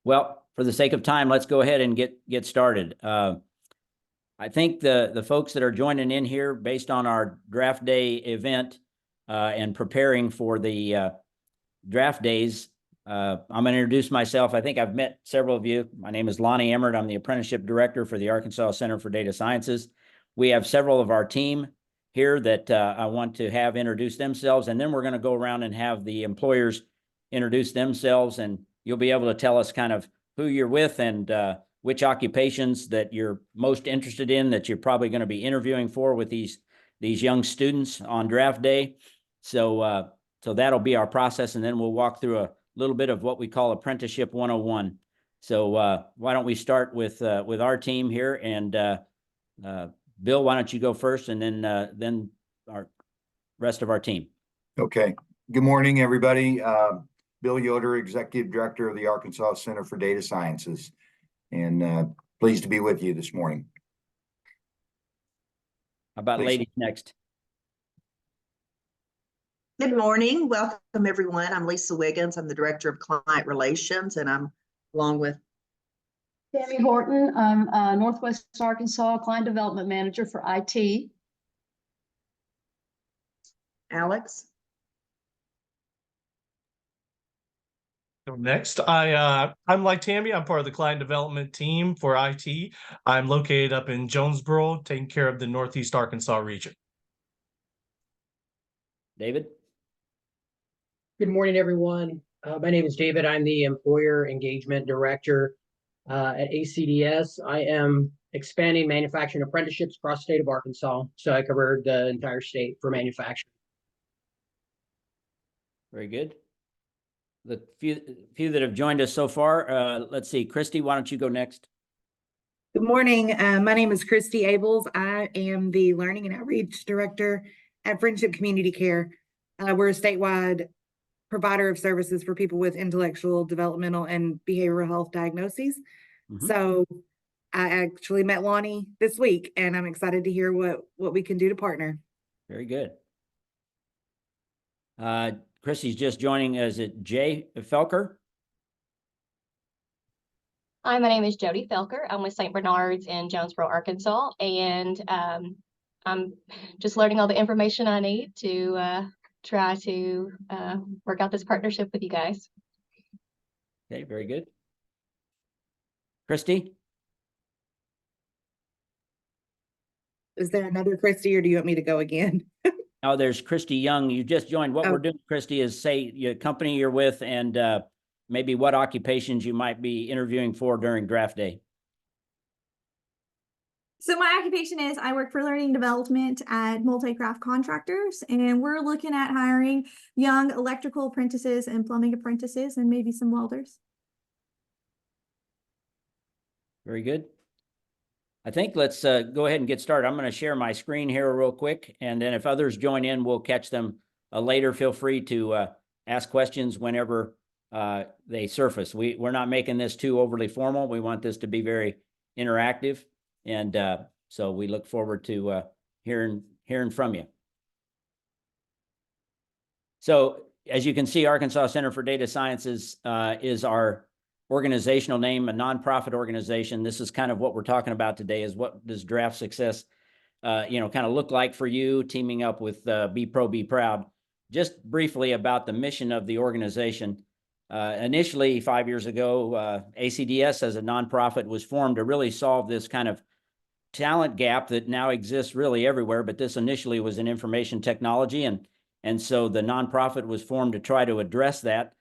Well, for the sake of time, let's go ahead and get started. I think the folks that are joining in here based on our draft day event and preparing for the draft days, I'm going to introduce myself. I think I've met several of you. My name is Lonnie Emard. I'm the Apprenticeship Director for the Arkansas Center for Data Sciences. We have several of our team here that I want to have introduce themselves, and then we're going to go around and have the employers introduce themselves, and you'll be able to tell us kind of who you're with and which occupations that you're most interested in that you're probably going to be interviewing for with these young students on draft day. So that'll be our process, and then we'll walk through a little bit of what we call Apprenticeship 101. So why don't we start with our team here, and Bill, why don't you go first, and then our rest of our team. Okay. Good morning, everybody. Bill Yoder, Executive Director of the Arkansas Center for Data Sciences, and pleased to be with you this morning. How about ladies next? Good morning. Welcome, everyone. I'm Lisa Wiggins. I'm the Director of Client Relations, and I'm along with Tammy Horton. I'm Northwest Arkansas Client Development Manager for IT. Alex. So next, I'm like Tammy. I'm part of the client development team for IT. I'm located up in Jonesboro, taking care of the Northeast Arkansas region. David. Good morning, everyone. My name is David. I'm the Employer Engagement Director at ACDS. I am expanding manufacturing apprenticeships across the state of Arkansas, so I cover the entire state for manufacturing. Very good. The few that have joined us so far, let's see. Christy, why don't you go next? Good morning. My name is Christy Abels. I am the Learning and Outreach Director at Friendship Community Care. We're a statewide provider of services for people with intellectual, developmental, and behavioral health diagnoses. Mm-hmm. So I actually met Lonnie this week, and I'm excited to hear what we can do to partner. Very good. Christy's just joining. Is it Jay Felker? Hi, my name is Jody Felker. I'm with St. Bernard's in Jonesboro, Arkansas, and I'm just learning all the information I need to try to work out this partnership with you guys. Okay, very good. Christy? Is there another Christy, or do you want me to go again? Oh, there's Christy Young. You just joined. What we're doing, Christy, is say your company you're with and maybe what occupations you might be interviewing for during draft day. So my occupation is I work for learning development at Multi-Craft Contractors, and we're looking at hiring young electrical apprentices and plumbing apprentices and maybe some welders. Very good. I think let's go ahead and get started. I'm going to share my screen here real quick, and then if others join in, we'll catch them later. Feel free to ask questions whenever they surface. We're not making this too overly formal. We want this to be very interactive, and so we look forward to hearing from you. So as you can see, Arkansas Center for Data Sciences is our organizational name, a nonprofit organization. This is kind of what we're talking about today, is what does draft success kind of look like for you, teaming up with Be Pro, Be Proud. Just briefly about the mission of the organization. Initially, 5 years ago, ACDS as a nonprofit was formed to really solve this kind of talent gap that now exists really everywhere, but this initially was in information technology, and so the nonprofit was formed to try to address that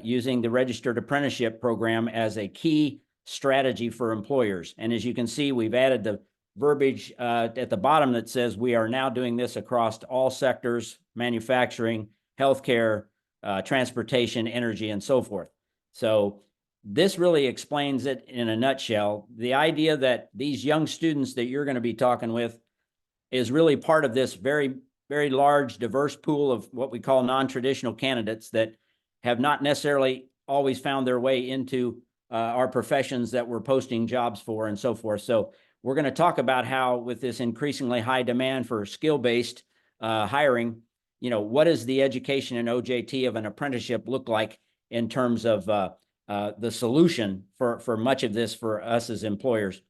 using the Registered Apprenticeship Program as a key strategy for employers. And as you can see, we've added the verbiage at the bottom that says we are now doing this across all sectors: manufacturing, healthcare, transportation, energy, and so forth. So this really explains it in a nutshell. The idea that these young students that you're going to be talking with is really part of this very, very large, diverse pool of what we call non-traditional candidates that have not necessarily always found their way into our professions that we're posting jobs for and so forth. So we're going to talk about how, with this increasingly high demand for skill-based hiring, what does the education and OJT of an apprenticeship look like in terms of the solution for much of this for us as employers.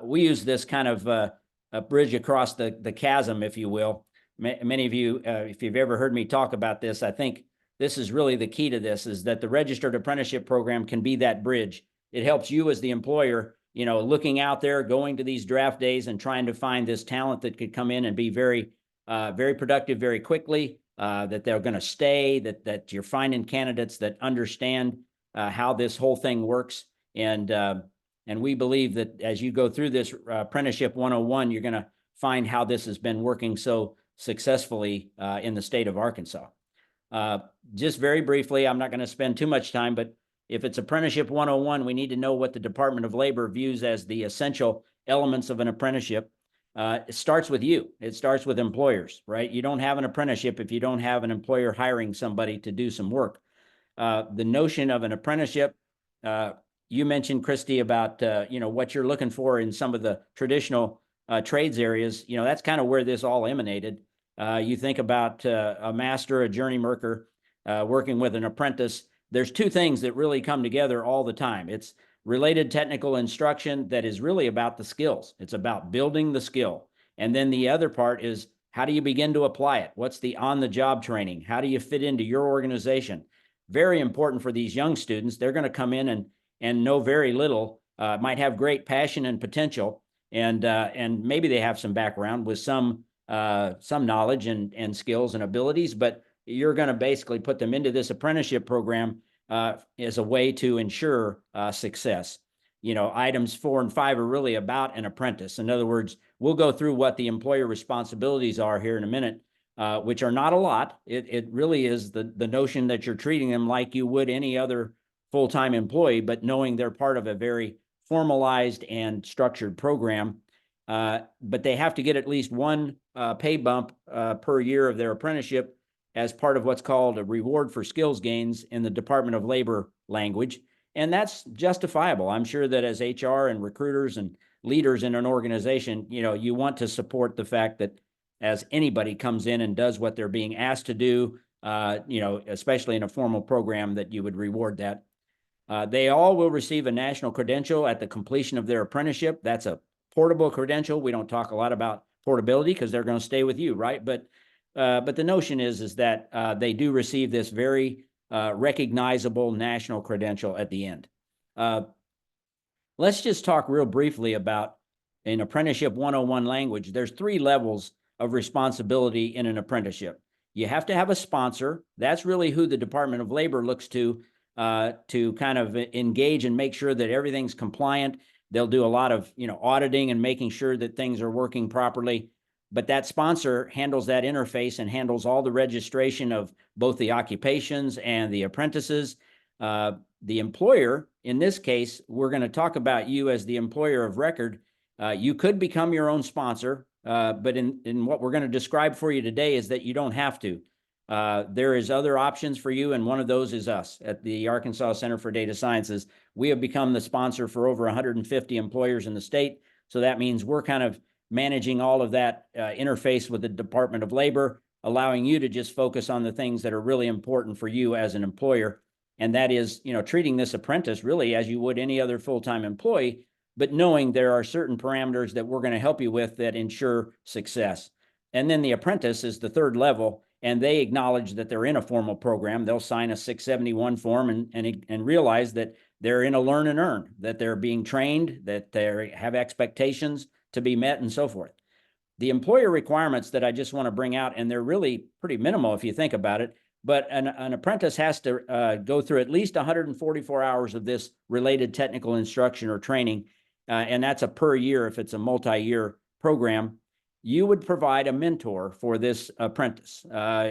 We use this kind of a bridge across the chasm, if you will. Many of you, if you've ever heard me talk about this, I think this is really the key to this, is that the registered apprenticeship program can be that bridge. It helps you as the employer, you know, looking out there, going to these draft days and trying to find this talent that could come in and be very productive very quickly, that they're going to stay, that you're finding candidates that understand how this whole thing works. And we believe that as you go through this Apprenticeship 101, you're going to find how this has been working so successfully in the state of Arkansas. Just very briefly, I'm not going to spend too much time, but if it's Apprenticeship 101, we need to know what the Department of Labor views as the essential elements of an apprenticeship. It starts with you. It starts with employers, right? You don't have an apprenticeship if you don't have an employer hiring somebody to do some work. The notion of an apprenticeship, you mentioned, Christy, about you know, what you're looking for in some of the traditional trades areas. You know, that's kind of where this all emanated. You think about a master, a journey worker, working with an apprentice. There's two things that really come together all the time. It's related technical instruction that is really about the skills. It's about building the skill. And then the other part is, how do you begin to apply it? What's the on-the-job training? How do you fit into your organization? Very important for these young students. They're going to come in and know very little, might have great passion and potential, and maybe they have some background with some knowledge and skills and abilities, but you're going to basically put them into this apprenticeship program as a way to ensure success. You know, items 4 and 5 are really about an apprentice. In other words, we'll go through what the employer responsibilities are here in a minute, which are not a lot. It really is the notion that you're treating them like you would any other full-time employee, but knowing they're part of a very formalized and structured program. But they have to get at least one pay bump per year of their apprenticeship as part of what's called a reward for skills gains in the Department of Labor language. And that's justifiable. I'm sure that as HR and recruiters and leaders in an organization, you know, you want to support the fact that as anybody comes in and does what they're being asked to do, you know, especially in a formal program, that you would reward that. They all will receive a national credential at the completion of their apprenticeship. That's a portable credential. We don't talk a lot about portability because they're going to stay with you, right? But the notion is that they do receive this very recognizable national credential at the end. Let's just talk real briefly about, in Apprenticeship 101 language, there's 3 levels of responsibility in an apprenticeship. You have to have a sponsor. That's really who the Department of Labor looks to kind of engage and make sure that everything's compliant. They'll do a lot of, you know, auditing and making sure that things are working properly. But that sponsor handles that interface and handles all the registration of both the occupations and the apprentices. The employer, in this case, we're going to talk about you as the employer of record. You could become your own sponsor, but in what we're going to describe for you today is that you don't have to. There is other options for you, and one of those is us at the Arkansas Center for Data Sciences. We have become the sponsor for over 150 employers in the state. So that means we're kind of managing all of that interface with the Department of Labor, allowing you to just focus on the things that are really important for you as an employer. And that is, you know, treating this apprentice really as you would any other full-time employee, but knowing there are certain parameters that we're going to help you with that ensure success. And then the apprentice is the 3rd level, and they acknowledge that they're in a formal program. They'll sign a 671 form and realize that they're in a learn and earn, that they're being trained, that they have expectations to be met, and so forth. The employer requirements that I just want to bring out, and they're really pretty minimal if you think about it, but an apprentice has to go through at least 144 hours of this related technical instruction or training, and that's a per year if it's a multi-year program. You would provide a mentor for this apprentice.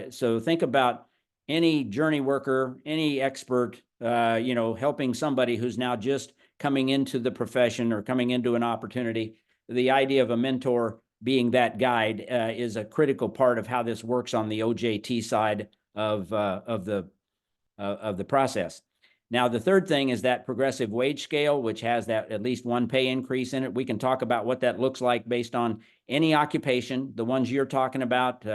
So think about any journey worker, any expert, you know, helping somebody who's now just coming into the profession or coming into an opportunity. The idea of a mentor being that guide is a critical part of how this works on the OJT side of the process. Now, the 3rd thing is that progressive wage scale, which has that at least 1 pay increase in it. We can talk about what that looks like based on any occupation, the ones you're talking about,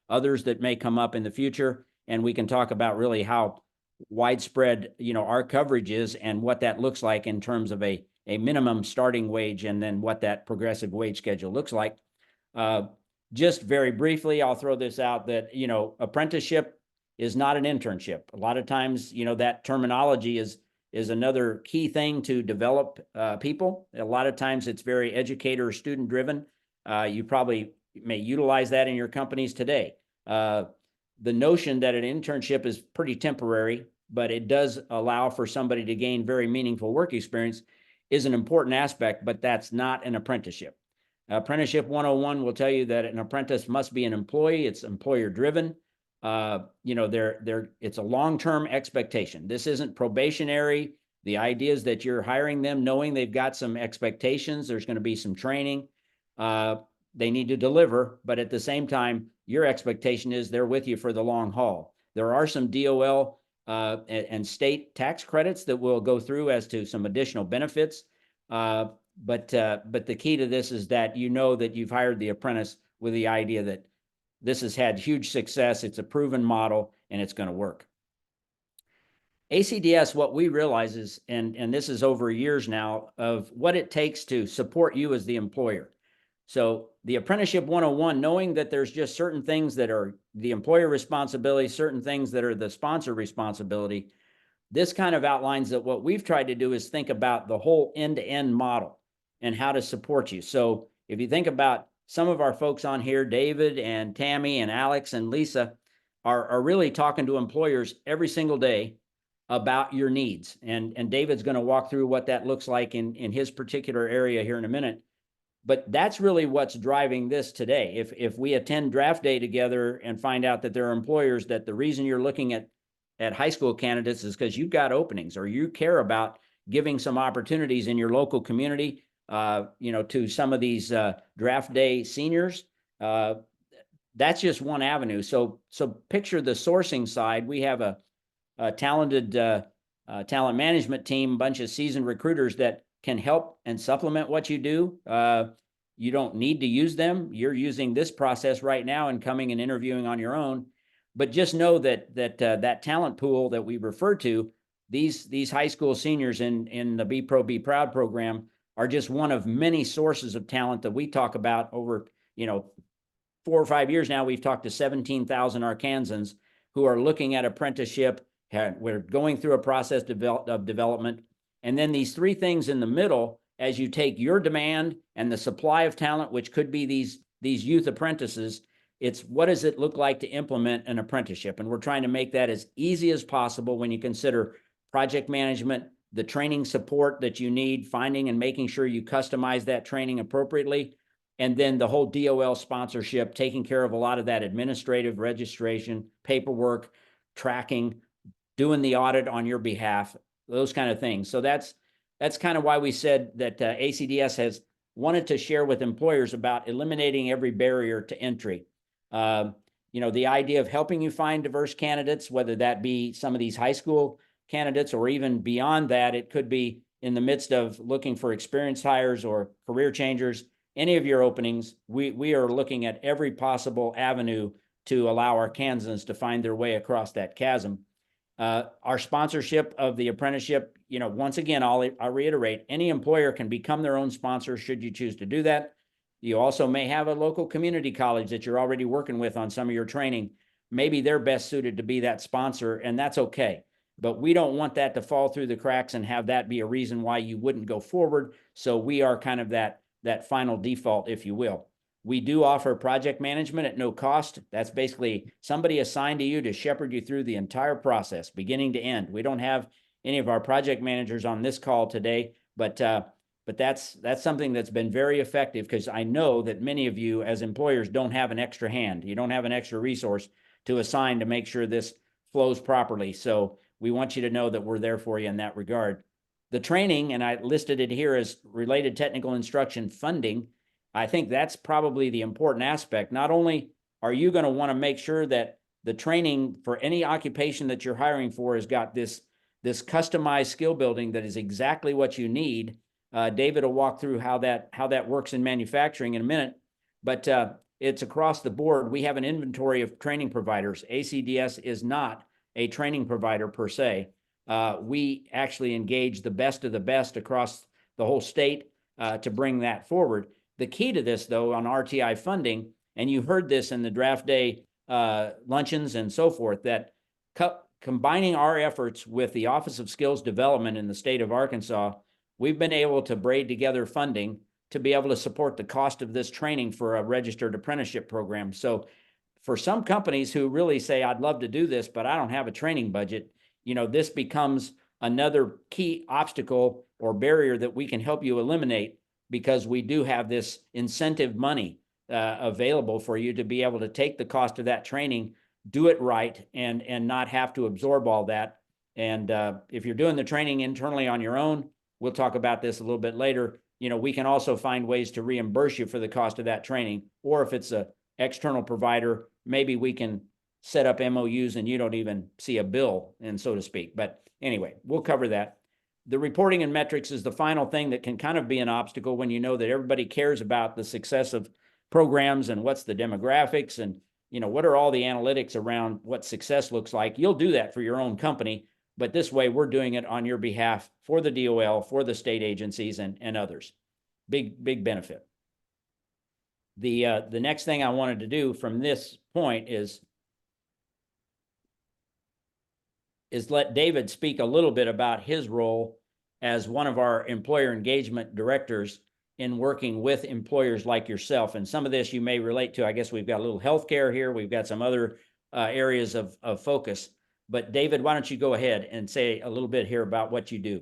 others that may come up in the future. And we can talk about really how widespread, our coverage is and what that looks like in terms of a minimum starting wage and then what that progressive wage schedule looks like. Just very briefly, I'll throw this out that, apprenticeship is not an internship. A lot of times, that terminology is another key thing to develop people. A lot of times it's very educator or student driven. You probably may utilize that in your companies today. The notion that an internship is pretty temporary, but it does allow for somebody to gain very meaningful work experience is an important aspect, but that's not an apprenticeship. Apprenticeship 101 will tell you that an apprentice must be an employee. It's employer driven. It's a long-term expectation. This isn't probationary. The idea is that you're hiring them knowing they've got some expectations. There's going to be some training. They need to deliver, but at the same time, your expectation is they're with you for the long haul. There are some DOL and state tax credits that we'll go through as to some additional benefits. But the key to this is that that you've hired the apprentice with the idea that this has had huge success. It's a proven model and it's going to work. ACDS, what we realize is, and this is over years now, of what it takes to support you as the employer. So the Apprenticeship 101, knowing that there's just certain things that are the employer responsibility, certain things that are the sponsor responsibility, this kind of outlines that what we've tried to do is think about the whole end-to-end model and how to support you. So if you think about some of our folks on here, David and Tammy and Alex and Lisa are really talking to employers every single day about your needs. And David's going to walk through what that looks like in his particular area here in a minute. But that's really what's driving this today. If we attend draft day together and find out that there are employers that the reason you're looking at high school candidates is because you've got openings or you care about giving some opportunities in your local community, to some of these draft day seniors, that's just one avenue. So picture the sourcing side. We have a talented talent management team, bunch of seasoned recruiters that can help and supplement what you do. You don't need to use them. You're using this process right now and coming and interviewing on your own. But just know that talent pool that we refer to, these high school seniors in the Be Pro, Be Proud program are just one of many sources of talent that we talk about over, 4 or 5 years now. We've talked to 17,000 Arkansans who are looking at apprenticeship. We're going through a process of development. And then these three things in the middle, as you take your demand and the supply of talent, which could be these youth apprentices, it's what does it look like to implement an apprenticeship? And we're trying to make that as easy as possible when you consider project management, the training support that you need, finding and making sure you customize that training appropriately, and then the whole DOL sponsorship, taking care of a lot of that administrative registration, paperwork, tracking, doing the audit on your behalf, those kind of things. So that's kind of why we said that ACDS has wanted to share with employers about eliminating every barrier to entry. The idea of helping you find diverse candidates, whether that be some of these high school candidates or even beyond that, it could be in the midst of looking for experienced hires or career changers, any of your openings, we are looking at every possible avenue to allow Arkansans to find their way across that chasm. Our sponsorship of the apprenticeship, once again, I'll reiterate, any employer can become their own sponsor should you choose to do that. You also may have a local community college that you're already working with on some of your training. Maybe they're best suited to be that sponsor, and that's okay. But we don't want that to fall through the cracks and have that be a reason why you wouldn't go forward. So we are kind of that final default, if you will. We do offer project management at no cost. That's basically somebody assigned to you to shepherd you through the entire process, beginning to end. We don't have any of our project managers on this call today, but that's something that's been very effective because I know that many of you as employers don't have an extra hand. You don't have an extra resource to assign to make sure this flows properly. So we want you to know that we're there for you in that regard. The training, and I listed it here as related technical instruction funding, I think that's probably the important aspect. Not only are you going to want to make sure that the training for any occupation that you're hiring for has got this customized skill building that is exactly what you need. David will walk through how that works in manufacturing in a minute, but it's across the board. We have an inventory of training providers. ACDS is not a training provider per se. We actually engage the best of the best across the whole state to bring that forward. The key to this, though, on RTI funding, and you heard this in the draft day luncheons and so forth, that combining our efforts with the Office of Skills Development in the state of Arkansas, we've been able to braid together funding to be able to support the cost of this training for a registered apprenticeship program. So for some companies who really say, I'd love to do this, but I don't have a training budget, you know, this becomes another key obstacle or barrier that we can help you eliminate, because we do have this incentive money available for you to be able to take the cost of that training, do it right, and not have to absorb all that. And if you're doing the training internally on your own, we'll talk about this a little bit later. You know, we can also find ways to reimburse you for the cost of that training. Or if it's a external provider, maybe we can set up MOUs and you don't even see a bill, and so to speak. But anyway, we'll cover that. The reporting and metrics is the final thing that can kind of be an obstacle when you know that everybody cares about the success of programs and what's the demographics and, you know, what are all the analytics around what success looks like. You'll do that for your own company, but this way we're doing it on your behalf for the DOL, for the state agencies and others. Big benefit. The next thing I wanted to do from this point is let David speak a little bit about his role as one of our employer engagement directors in working with employers like yourself. And some of this you may relate to. I guess we've got a little healthcare here. We've got some other areas of focus. But David, why don't you go ahead and say a little bit here about what you do?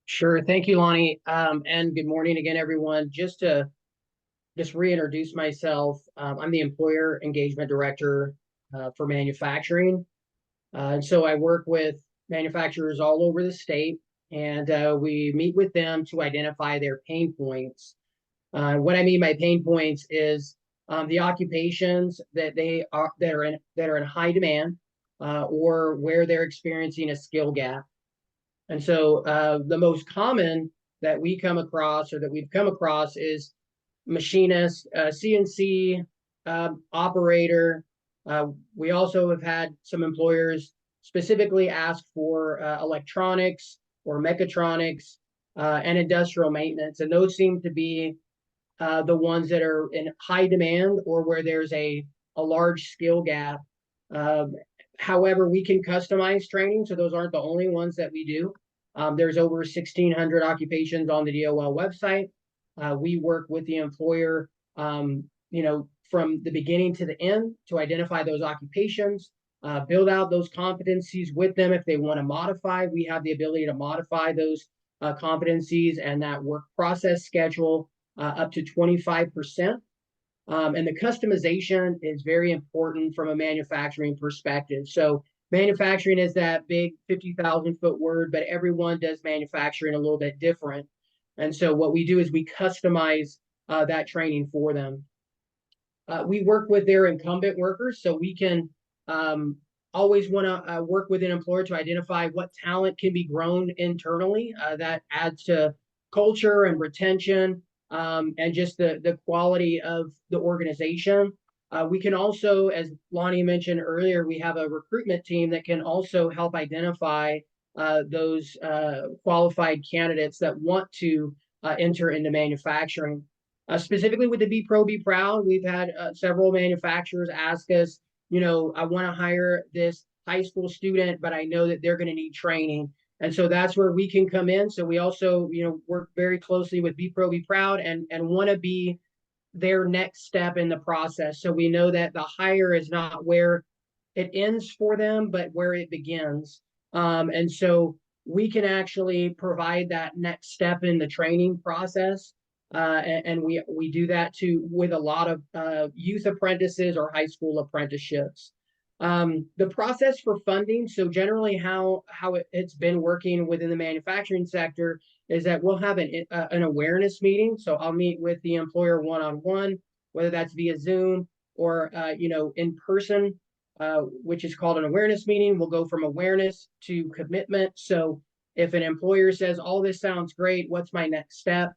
Sure. Thank you, Lonnie. And good morning again, everyone. Just to reintroduce myself, I'm the Employer Engagement Director for manufacturing. And so I work with manufacturers all over the state, and we meet with them to identify their pain points. What I mean by pain points is the occupations that are in high demand or where they're experiencing a skill gap. And so the most common that we come across, or that we've come across, is machinist, CNC operator. We also have had some employers specifically ask for electronics or mechatronics and industrial maintenance. And those seem to be the ones that are in high demand or where there's a large skill gap. However, we can customize training, so those aren't the only ones that we do. There's over 1,600 occupations on the DOL website. We work with the employer, you know, from the beginning to the end to identify those occupations, build out those competencies with them. If they want to modify, we have the ability to modify those competencies and that work process schedule up to 25%. And the customization is very important from a manufacturing perspective. So manufacturing is that big 50,000-foot word, but everyone does manufacturing a little bit different. And so what we do is we customize that training for them. We work with their incumbent workers, so we can always want to work with an employer to identify what talent can be grown internally. That adds to culture and retention and just the quality of the organization. We can also, as Lonnie mentioned earlier, we have a recruitment team that can also help identify those qualified candidates that want to enter into manufacturing. Specifically with the Be Pro, Be Proud, we've had several manufacturers ask us, you know, I want to hire this high school student, but I know that they're going to need training. And so that's where we can come in. So we also, you know, work very closely with Be Pro, Be Proud and want to be their next step in the process. So we know that the hire is not where it ends for them, but where it begins. And so we can actually provide that next step in the training process. And we do that too with a lot of youth apprentices or high school apprenticeships. The process for funding, so generally how it's been working within the manufacturing sector is that we'll have an awareness meeting. So I'll meet with the employer one-on-one, whether that's via Zoom or you know, in person, which is called an awareness meeting. We'll go from awareness to commitment. So if an employer says, all this sounds great, what's my next step?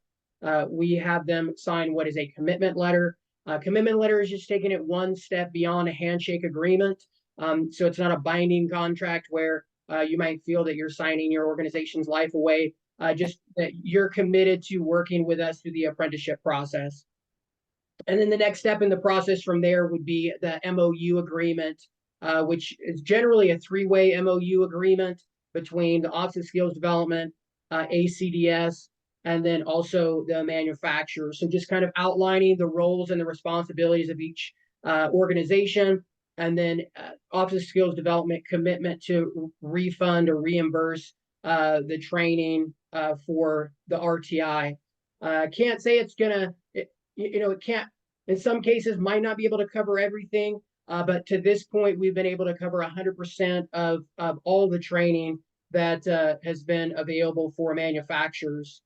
We have them sign what is a commitment letter. Commitment letter is just taking it one step beyond a handshake agreement. So it's not a binding contract where you might feel that you're signing your organization's life away. Just that you're committed to working with us through the apprenticeship process. And then the next step in the process from there would be the MOU agreement, which is generally a three-way MOU agreement between the Office of Skills Development, ACDS, and then also the manufacturer. So just kind of outlining the roles and the responsibilities of each organization, and then Office of Skills Development commitment to refund or reimburse the training for the RTI. Can't say it's gonna, it can't, in some cases might not be able to cover everything, but to this point, we've been able to cover 100% of all the training that has been available for manufacturers.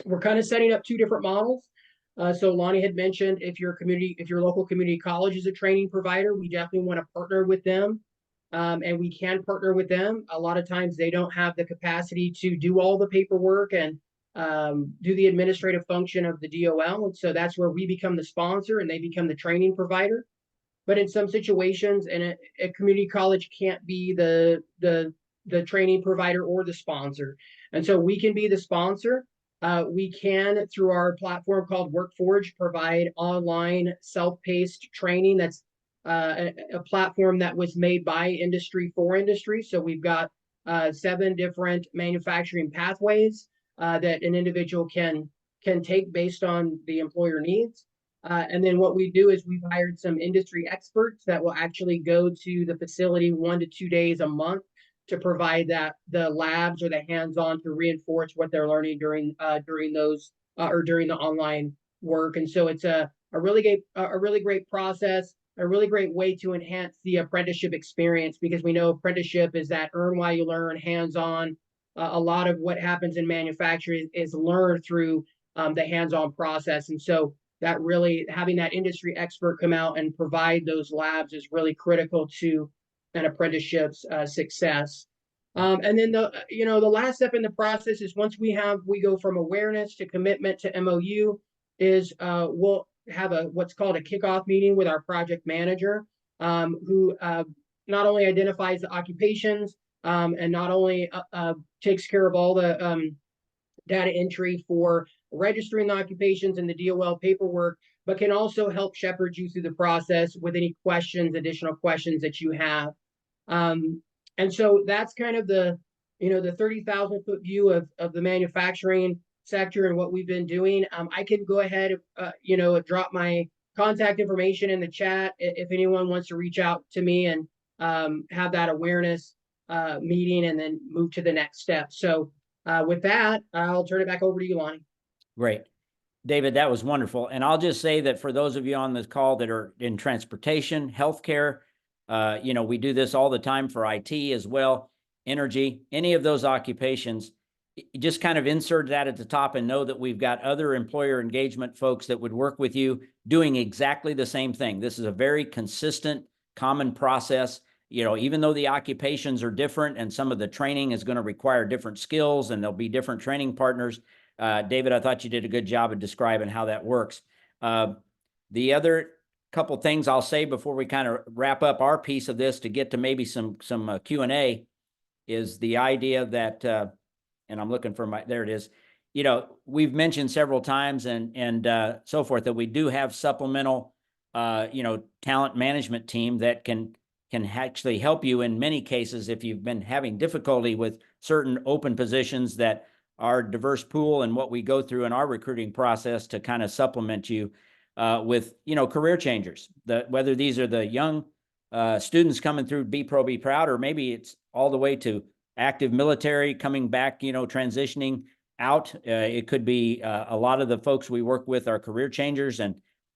We're kind of setting up two different models. So Lonnie had mentioned if your local community college is a training provider, we definitely want to partner with them. And we can partner with them. A lot of times they don't have the capacity to do all the paperwork and do the administrative function of the DOL. And so that's where we become the sponsor and they become the training provider. But in some situations, and a community college can't be the training provider or the sponsor. And so we can be the sponsor. We can, through our platform called WorkForge, provide online self-paced training. That's a platform that was made by industry for industry. So we've got 7 different manufacturing pathways that an individual can take based on the employer needs. And then what we do is we've hired some industry experts that will actually go to the facility 1 to 2 days a month to provide the labs or the hands-on to reinforce what they're learning during those or during the online work. And so it's a really great process, a really great way to enhance the apprenticeship experience, because we know apprenticeship is that earn while you learn, hands-on. A lot of what happens in manufacturing is learned through the hands-on process. And so that really, having that industry expert come out and provide those labs is really critical to an apprenticeship's success. And then the last step in the process is once we go from awareness to commitment to MOU is we'll have what's called a kickoff meeting with our project manager, who not only identifies the occupations and not only takes care of all the data entry for registering the occupations and the DOL paperwork, but can also help shepherd you through the process with any additional questions that you have. And so that's kind of the 30,000-foot view of the manufacturing sector and what we've been doing. I can go ahead, drop my contact information in the chat if anyone wants to reach out to me and have that awareness meeting and then move to the next step. So with that, I'll turn it back over to you, Lonnie. Great. David, that was wonderful. And I'll just say that for those of you on this call that are in transportation, healthcare, we do this all the time for IT as well, energy, any of those occupations, just kind of insert that at the top and know that we've got other employer engagement folks that would work with you doing exactly the same thing. This is a very consistent, common process. Even though the occupations are different and some of the training is going to require different skills and there'll be different training partners. David, I thought you did a good job of describing how that works. The other couple things I'll say before we kind of wrap up our piece of this to get to maybe some Q&A is the idea that, and I'm looking for there it is. We've mentioned several times and so forth that we do have supplemental, talent management team that can actually help you in many cases if you've been having difficulty with certain open positions that our diverse pool and what we go through in our recruiting process to kind of supplement you with, career changers, whether these are the young students coming through Be Pro, Be Proud, or maybe it's all the way to active military coming back, transitioning out. It could be a lot of the folks we work with are career changers. And,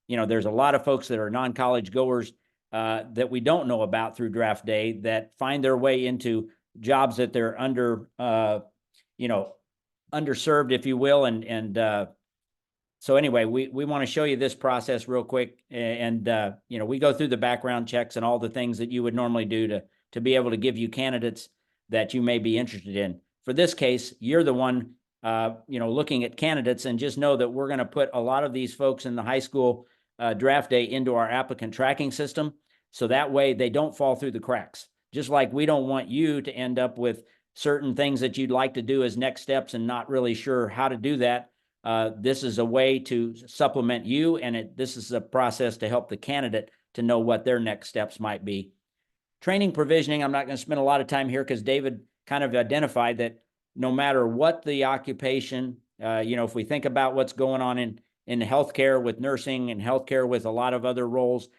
there's a lot of folks that are non-college goers that we don't know about through draft day that find their way into jobs that they're underserved, if you will. So anyway, we want to show you this process real quick. And we go through the background checks and all the things that you would normally do to be able to give you candidates that you may be interested in. For this case, you're the one, looking at candidates, and just know that we're going to put a lot of these folks in the high school draft day into our applicant tracking system. So that way they don't fall through the cracks. Just like we don't want you to end up with certain things that you'd like to do as next steps and not really sure how to do that. This is a way to supplement you, and this is a process to help the candidate to know what their next steps might be. Training provisioning, I'm not going to spend a lot of time here because David kind of identified that no matter what the occupation, if we think about what's going on in healthcare with nursing and healthcare with a lot of other roles,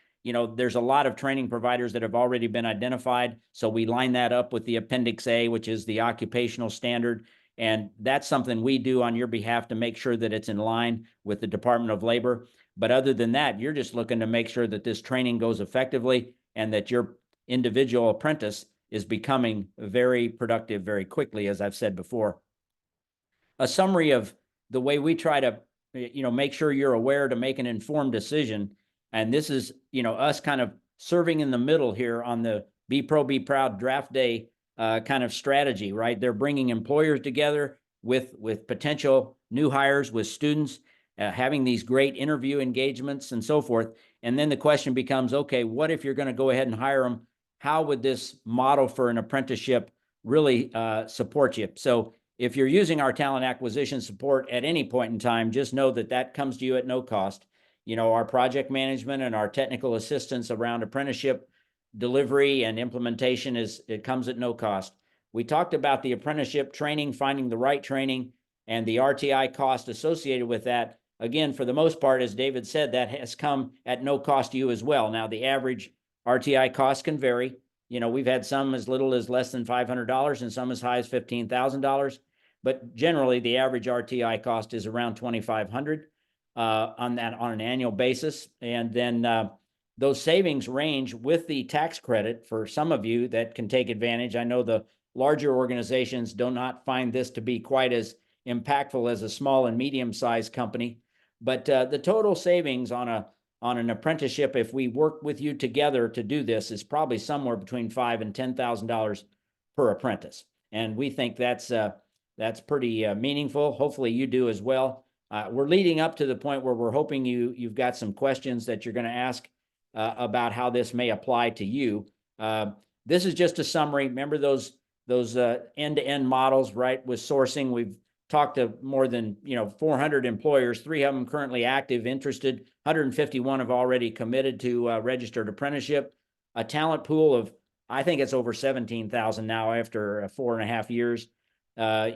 there's a lot of training providers that have already been identified. So we line that up with the Appendix A, which is the occupational standard. And that's something we do on your behalf to make sure that it's in line with the Department of Labor. But other than that, you're just looking to make sure that this training goes effectively and that your individual apprentice is becoming very productive very quickly, as I've said before. A summary of the way we try to, make sure you're aware to make an informed decision. And this is, us kind of serving in the middle here on the Be Pro, Be Proud draft day kind of strategy, right? They're bringing employers together with potential new hires, with students, having these great interview engagements and so forth. And then the question becomes, okay, what if you're going to go ahead and hire them? How would this model for an apprenticeship really support you? So if you're using our talent acquisition support at any point in time, just know that that comes to you at no cost. Our project management and our technical assistance around apprenticeship delivery and implementation it comes at no cost. We talked about the apprenticeship training, finding the right training, and the RTI cost associated with that. Again, for the most part, as David said, that has come at no cost to you as well. Now, the average RTI cost can vary. We've had some as little as less than $500 and some as high as $15,000. But generally, the average RTI cost is around $2,500 on an annual basis. And then those savings range with the tax credit for some of you that can take advantage. I know the larger organizations do not find this to be quite as impactful as a small and medium-sized company. But the total savings on an apprenticeship, if we work with you together to do this, is probably somewhere between $5,000 and $10,000 per apprentice. And we think that's pretty meaningful. Hopefully you do as well. We're leading up to the point where we're hoping you've got some questions that you're going to ask about how this may apply to you. This is just a summary. Remember those end-to-end models, right? With sourcing, we've talked to more than 400 employers, 3 of them currently active, interested, 151 have already committed to registered apprenticeship, a talent pool of, I think it's over 17,000 now after 4.5 years.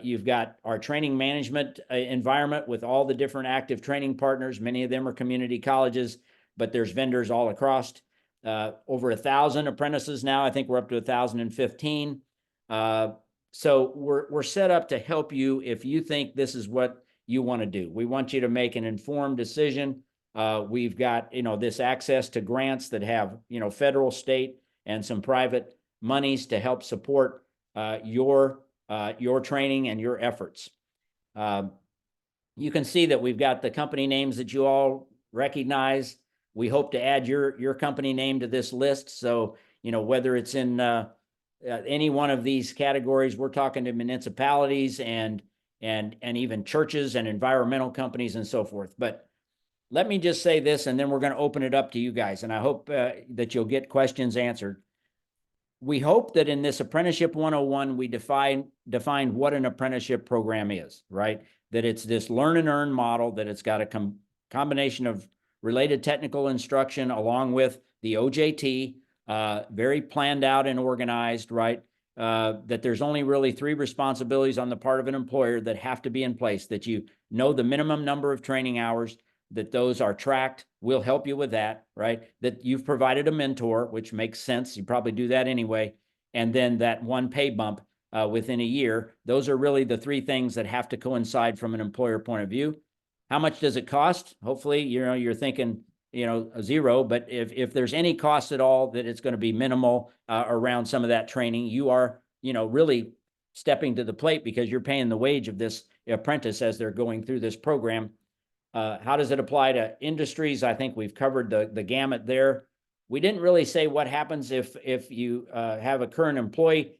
You've got our training management environment with all the different active training partners. Many of them are community colleges, but there's vendors all across. Over 1,000 apprentices now. I think we're up to 1,015. So we're set up to help you if you think this is what you want to do. We want you to make an informed decision. We've got, this access to grants that have, federal, state, and some private monies to help support your training and your efforts. You can see that we've got the company names that you all recognize. We hope to add your company name to this list. So, whether it's in any one of these categories, we're talking to municipalities and even churches and environmental companies and so forth. But let me just say this, and then we're going to open it up to you guys. And I hope that you'll get questions answered. We hope that in this Apprenticeship 101, we define what an apprenticeship program is, right? That it's this learn and earn model, that it's got a combination of related technical instruction along with the OJT, very planned out and organized, right? That there's only really 3 responsibilities on the part of an employer that have to be in place, that you know the minimum number of training hours, that those are tracked. We'll help you with that, right? That you've provided a mentor, which makes sense. You probably do that anyway. And then that 1 pay bump within a year. Those are really the 3 things that have to coincide from an employer point of view. How much does it cost? Hopefully, you're thinking, 0, but if there's any cost at all, that it's going to be minimal around some of that training. You are, really stepping to the plate because you're paying the wage of this apprentice as they're going through this program. How does it apply to industries? I think we've covered the gamut there. We didn't really say what happens if you have a current employee.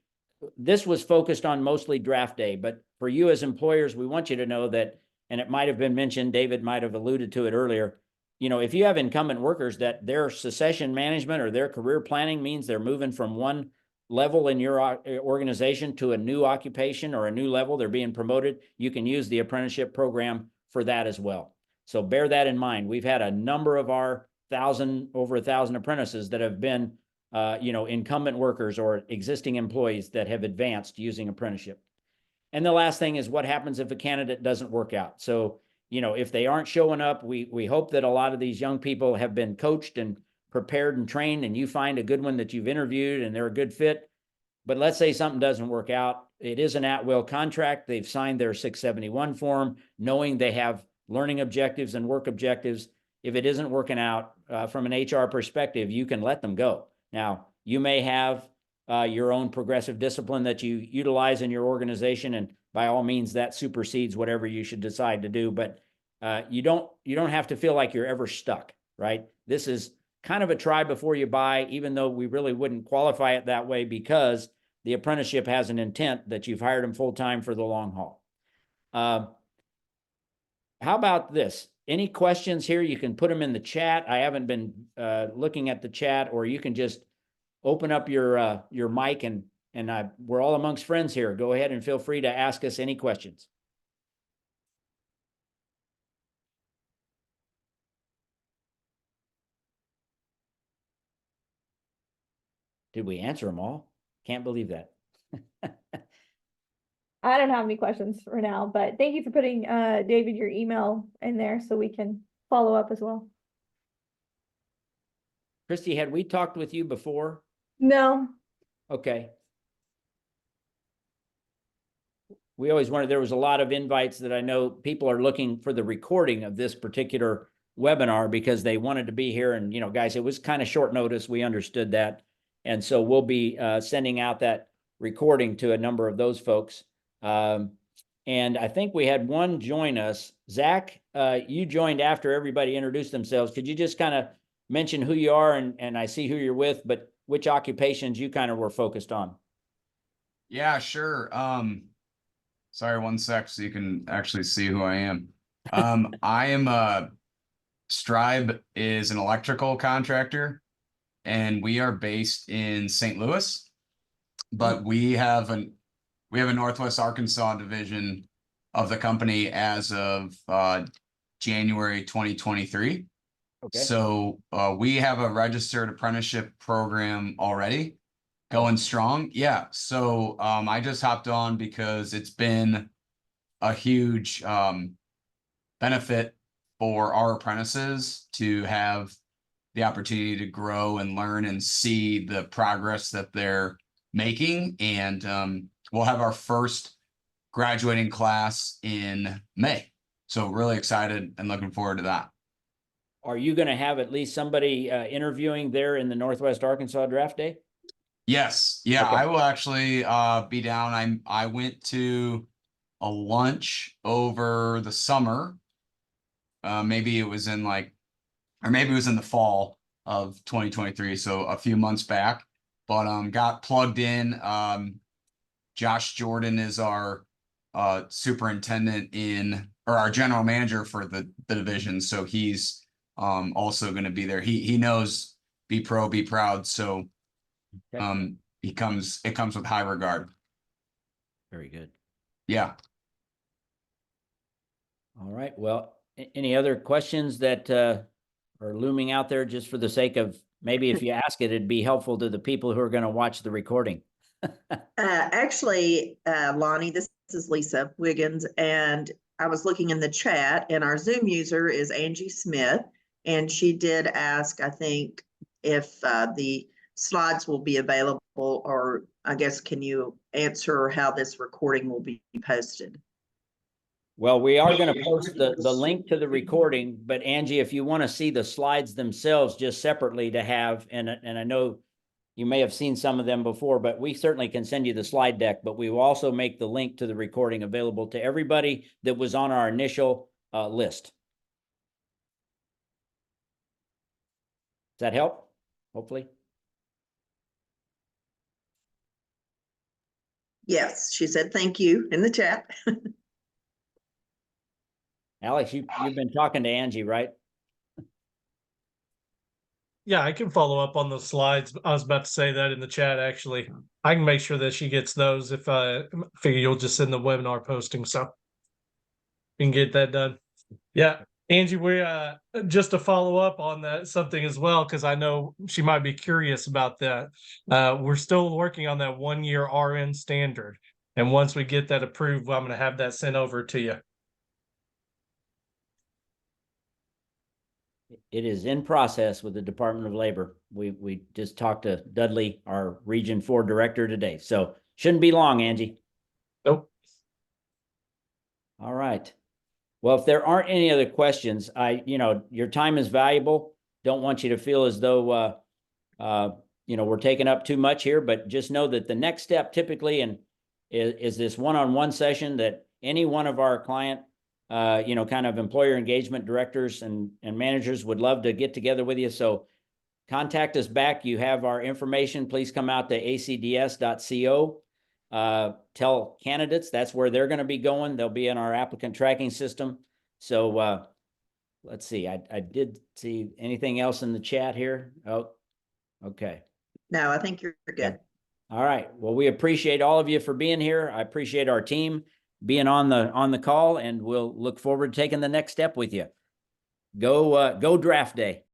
This was focused on mostly draft day, but for you as employers, we want you to know that, and it might have been mentioned, David might have alluded to it earlier, you know, if you have incumbent workers that their succession management or their career planning means they're moving from one level in your organization to a new occupation or a new level, they're being promoted, you can use the apprenticeship program for that as well. So bear that in mind. We've had a number of our over 1,000 apprentices that have been, you know, incumbent workers or existing employees that have advanced using apprenticeship. And the last thing is what happens if a candidate doesn't work out. So, you know, if they aren't showing up, we hope that a lot of these young people have been coached and prepared and trained, and you find a good one that you've interviewed and they're a good fit. But let's say something doesn't work out. It is an at-will contract. They've signed their 671 form, knowing they have learning objectives and work objectives. If it isn't working out from an HR perspective, you can let them go. Now, you may have your own progressive discipline that you utilize in your organization, and by all means, that supersedes whatever you should decide to do. But you don't have to feel like you're ever stuck, right? This is kind of a try before you buy, even though we really wouldn't qualify it that way because the apprenticeship has an intent that you've hired them full-time for the long haul. How about this? Any questions here? You can put them in the chat. I haven't been looking at the chat, or you can just open up your mic and we're all amongst friends here. Go ahead and feel free to ask us any questions. Did we answer them all? Can't believe that. I don't have any questions for now, but thank you for putting, David, your email in there so we can follow up as well. Christy, had we talked with you before? No. Okay. We always wanted, there was a lot of invites that I know people are looking for the recording of this particular webinar because they wanted to be here. And, you know, guys, it was kind of short notice. We understood that. And so we'll be sending out that recording to a number of those folks. And I think we had one join us. Zach, you joined after everybody introduced themselves. Could you just kind of mention who you are, and I see who you're with, but which occupations you kind of were focused on? Yeah, sure. Sorry, one sec so you can actually see who I am. I am Stribe is an electrical contractor, and we are based in St. Louis, but we have a Northwest Arkansas division of the company as of January 2023. Okay. So we have a registered apprenticeship program already going strong. Yeah. So I just hopped on because it's been a huge benefit for our apprentices to have the opportunity to grow and learn and see the progress that they're making. And we'll have our first graduating class in May. So really excited and looking forward to that. Are you going to have at least somebody interviewing there in the Northwest Arkansas Draft Day? Yes. Yeah, Okay. I will actually be down. I went to a lunch over the summer. Maybe it was in maybe it was in the fall of 2023. So a few months back, but got plugged in. Josh Jordan is our superintendent or our general manager for the division. So he's also going to be there. He knows be pro, be proud. So Okay. it comes with high regard. Very good. Yeah. All right. Well, any other questions that are looming out there, just for the sake of maybe if you ask it, it'd be helpful to the people who are going to watch the recording. Actually, Lonnie, this is Lisa Wiggins, and I was looking in the chat, and our Zoom user is Angie Smith, and she did ask, I think, if the slides will be available, or I guess, can you answer how this recording will be posted? Well, we are going to post the link to the recording, but Angie, if you want to see the slides themselves just separately to have, and I know you may have seen some of them before, but we certainly can send you the slide deck, but we will also make the link to the recording available to everybody that was on our initial list. Does that help? Hopefully. Yes, she said thank you in the chat. Alex, you've been talking to Angie, right? Yeah, I can follow up on those slides. I was about to say that in the chat, actually. I can make sure that she gets those if I figure you'll just send the webinar posting, so we can get that done. Yeah, Angie, we just to follow up on that something as well, because I know she might be curious about that. We're still working on that 1-year RN standard. And once we get that approved, I'm gonna have that sent over to you. It is in process with the Department of Labor. We just talked to Dudley, our Region 4 director today, so shouldn't be long, Angie. Nope. All right. Well, if there aren't any other questions, your time is valuable. Don't want you to feel as though, we're taking up too much here, but just know that the next step typically is this one-on-one session that any one of our client, kind of employer engagement directors and managers would love to get together with you. So contact us back. You have our information. Please come out to acds.co. Tell candidates that's where they're going to be going. They'll be in our applicant tracking system. So let's see. I did see anything else in the chat here. Oh, okay. No, I think you're good. All right. Well, we appreciate all of you for being here. I appreciate our team being on the call, and we'll look forward to taking the next step with you. Go draft day.